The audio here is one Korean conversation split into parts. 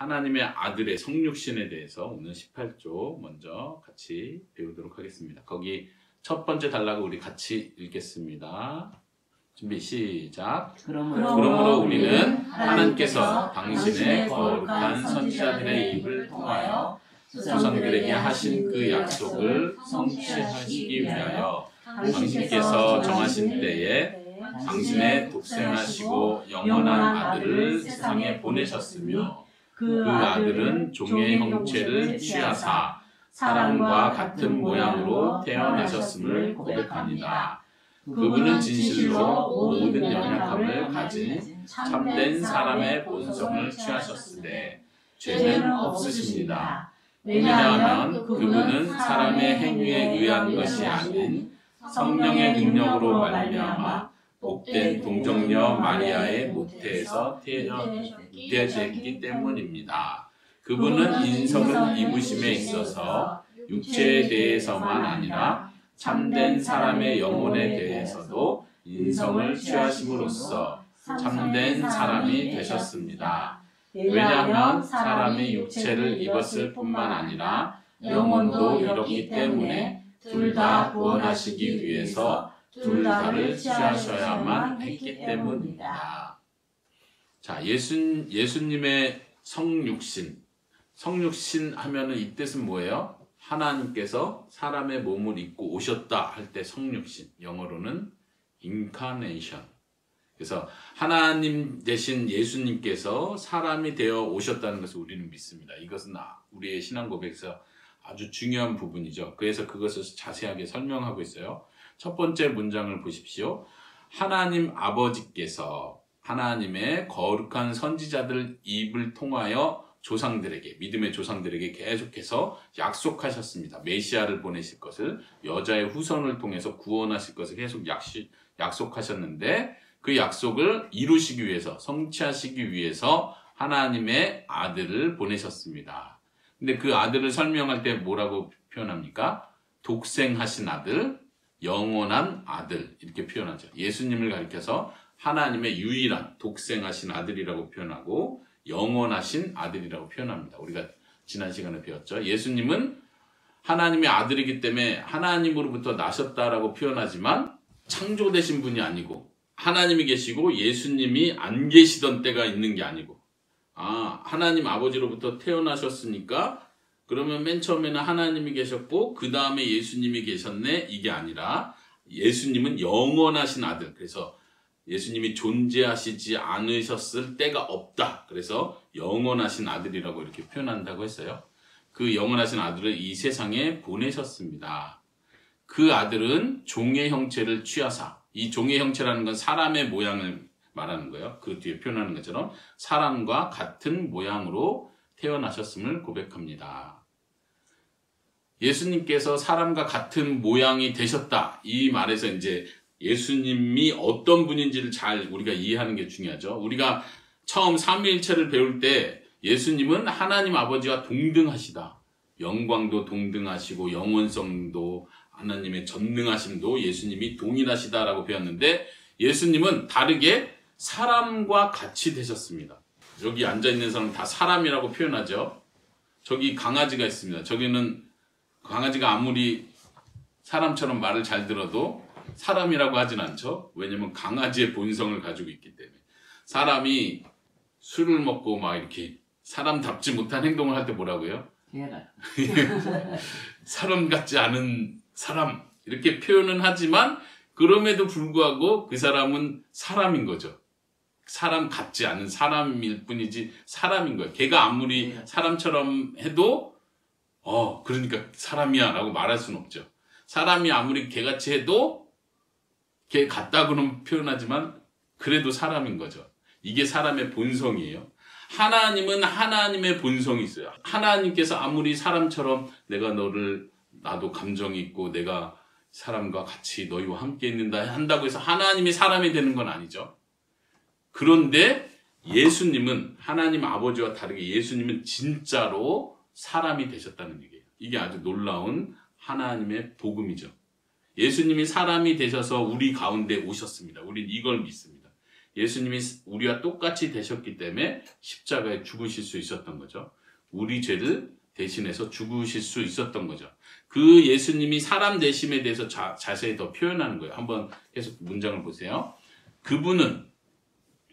하나님의 아들의 성육신에 대해서 오늘 18조 먼저 같이 배우도록 하겠습니다. 거기 첫 번째 단락을 우리 같이 읽겠습니다. 준비 시작. 그러므로 우리는 하나님께서 당신의 거룩한 선지자들의 입을 통하여 조상들에게 하신 그 약속을 성취하시기 위하여 당신께서 정하신 때에 당신의 독생하시고 영원한 아들을 세상에 보내셨으며 그 아들은 종의 형체를 취하사 사람과 같은 모양으로 태어나셨음을 고백합니다. 그분은 진실로 모든 연약함을 가진 참된 사람의 본성을 취하셨으되 죄는 없으십니다. 왜냐하면 그분은 사람의 행위에 의한 것이 아닌 성령의 능력으로 말미암아 복된 동정녀 마리아의 모태에서 태어났기 때문입니다. 그분은 인성을 입으심에 있어서 육체에 대해서만 아니라 참된 사람의 영혼에 대해서도 인성을 취하심으로써 참된 사람이 되셨습니다. 왜냐하면 사람이 육체를 입었을 뿐만 아니라 영혼도 이렇기 때문에 둘 다 구원하시기 위해서 둘 다를 취하셔야만 했기 때문입니다. 자, 예수님의 성육신 하면은 이 뜻은 뭐예요? 하나님께서 사람의 몸을 입고 오셨다 할 때 성육신, 영어로는 incarnation. 그래서 하나님 대신 예수님께서 사람이 되어 오셨다는 것을 우리는 믿습니다. 이것은 우리의 신앙 고백에서 아주 중요한 부분이죠. 그래서 그것을 자세하게 설명하고 있어요. 첫 번째 문장을 보십시오. 하나님 아버지께서 하나님의 거룩한 선지자들 입을 통하여 조상들에게, 믿음의 조상들에게 계속해서 약속하셨습니다. 메시아를 보내실 것을, 여자의 후손을 통해서 구원하실 것을 계속 약속하셨는데 그 약속을 이루시기 위해서, 성취하시기 위해서 하나님의 아들을 보내셨습니다. 근데 그 아들을 설명할 때 뭐라고 표현합니까? 독생하신 아들, 영원한 아들, 이렇게 표현하죠. 예수님을 가리켜서 하나님의 유일한 독생하신 아들이라고 표현하고 영원하신 아들이라고 표현합니다. 우리가 지난 시간에 배웠죠. 예수님은 하나님의 아들이기 때문에 하나님으로부터 나셨다라고 표현하지만 창조되신 분이 아니고 하나님이 계시고 예수님이 안 계시던 때가 있는 게 아니고 하나님 아버지로부터 태어나셨으니까 그러면 맨 처음에는 하나님이 계셨고 그 다음에 예수님이 계셨네, 이게 아니라 예수님은 영원하신 아들. 그래서 예수님이 존재하시지 않으셨을 때가 없다. 그래서 영원하신 아들이라고 이렇게 표현한다고 했어요. 그 영원하신 아들을 이 세상에 보내셨습니다. 그 아들은 종의 형체를 취하사, 이 종의 형체라는 건 사람의 모양을 말하는 거예요. 그 뒤에 표현하는 것처럼 사람과 같은 모양으로 태어나셨음을 고백합니다. 예수님께서 사람과 같은 모양이 되셨다. 이 말에서 이제 예수님이 어떤 분인지를 잘 우리가 이해하는 게 중요하죠. 우리가 처음 삼위일체를 배울 때 예수님은 하나님 아버지와 동등하시다. 영광도 동등하시고 영원성도 하나님의 전능하심도 예수님이 동일하시다라고 배웠는데 예수님은 다르게 사람과 같이 되셨습니다. 여기 앉아있는 사람은 다 사람이라고 표현하죠. 저기 강아지가 있습니다. 저기는 강아지가 아무리 사람처럼 말을 잘 들어도 사람이라고 하진 않죠. 왜냐면 강아지의 본성을 가지고 있기 때문에. 사람이 술을 먹고 막 이렇게 사람답지 못한 행동을 할 때 뭐라고요? 사람 같지 않은 사람, 이렇게 표현은 하지만 그럼에도 불구하고 그 사람은 사람인 거죠. 사람 같지 않은 사람일 뿐이지 사람인 거예요. 걔가 아무리 사람처럼 해도 그러니까 사람이야 라고 말할 수는 없죠. 사람이 아무리 개같이 해도 걔 같다고는 표현하지만 그래도 사람인 거죠. 이게 사람의 본성이에요. 하나님은 하나님의 본성이 있어요. 하나님께서 아무리 사람처럼 나도 감정이 있고 내가 사람과 같이 너희와 함께 있는다 한다고 해서 하나님이 사람이 되는 건 아니죠. 그런데 예수님은 하나님 아버지와 다르게 예수님은 진짜로 사람이 되셨다는 얘기예요. 이게 아주 놀라운 하나님의 복음이죠. 예수님이 사람이 되셔서 우리 가운데 오셨습니다. 우린 이걸 믿습니다. 예수님이 우리와 똑같이 되셨기 때문에 십자가에 죽으실 수 있었던 거죠. 우리 죄를 대신해서 죽으실 수 있었던 거죠. 그 예수님이 사람 되심에 대해서 자세히 더 표현하는 거예요. 한번 계속 문장을 보세요. 그분은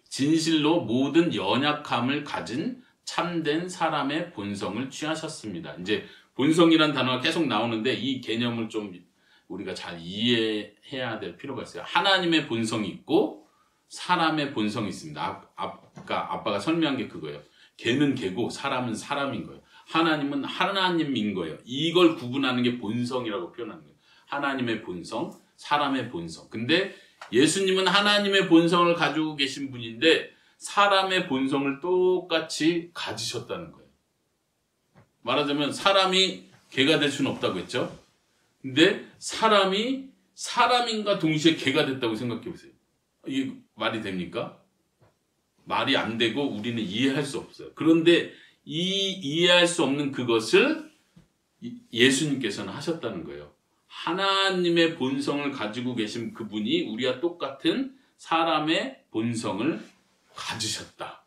진실로 모든 연약함을 가진 참된 사람의 본성을 취하셨습니다. 이제 본성이란 단어가 계속 나오는데 이 개념을 좀 우리가 잘 이해해야 될 필요가 있어요. 하나님의 본성이 있고 사람의 본성이 있습니다. 아까 아빠가 설명한 게 그거예요. 개는 개고 사람은 사람인 거예요. 하나님은 하나님인 거예요. 이걸 구분하는 게 본성이라고 표현하는 거예요. 하나님의 본성, 사람의 본성. 근데 예수님은 하나님의 본성을 가지고 계신 분인데 사람의 본성을 똑같이 가지셨다는 거예요. 말하자면 사람이 개가 될 수는 없다고 했죠. 근데 사람이 사람인가 동시에 개가 됐다고 생각해 보세요. 이게 말이 됩니까? 말이 안 되고 우리는 이해할 수 없어요. 그런데 이해할 수 없는 그것을 예수님께서는 하셨다는 거예요. 하나님의 본성을 가지고 계신 그분이 우리와 똑같은 사람의 본성을 가지셨다.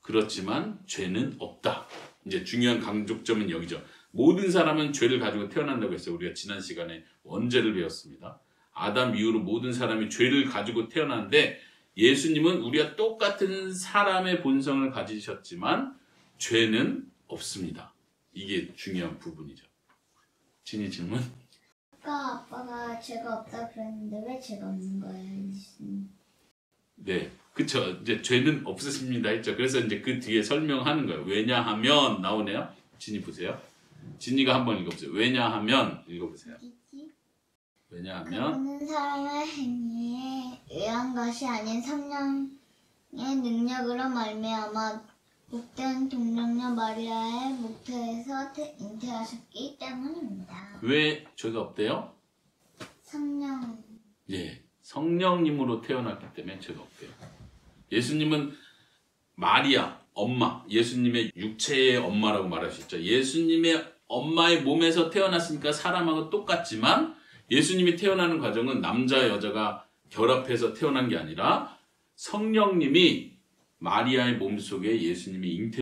그렇지만 죄는 없다. 이제 중요한 강조점은 여기죠. 모든 사람은 죄를 가지고 태어난다고 했어요. 우리가 지난 시간에 원죄를 배웠습니다. 아담 이후로 모든 사람이 죄를 가지고 태어났는데 예수님은 우리와 똑같은 사람의 본성을 가지셨지만 죄는 없습니다. 이게 중요한 부분이죠. 진이 질문? 아까 아빠가 죄가 없다 그랬는데 왜 죄가 없는 거예요? 네, 그쵸. 이제 죄는 없으십니다 했죠. 그래서 이제 그 뒤에 설명하는 거예요. 왜냐하면 나오네요. 진이 보세요. 진이가 한번 읽어보세요. 왜냐하면 읽어보세요. 왜냐하면 그분은 사람의 행위에 의한 것이 아닌 성령의 능력으로 말미암아 복된 동정녀 마리아의 목태에서 잉태하셨기 때문입니다. 왜 죄가 없대요? 성령. 예, 성령님으로 태어났기 때문에 죄가 없대요. 예수님은 마리아, 엄마, 예수님의 육체의 엄마라고 말하셨죠. 예수님의 엄마의 몸에서 태어났으니까 사람하고 똑같지만 예수님이 태어나는 과정은 남자 여자가 결합해서 태어난 게 아니라 성령님이 마리아의 몸속에 예수님이 잉태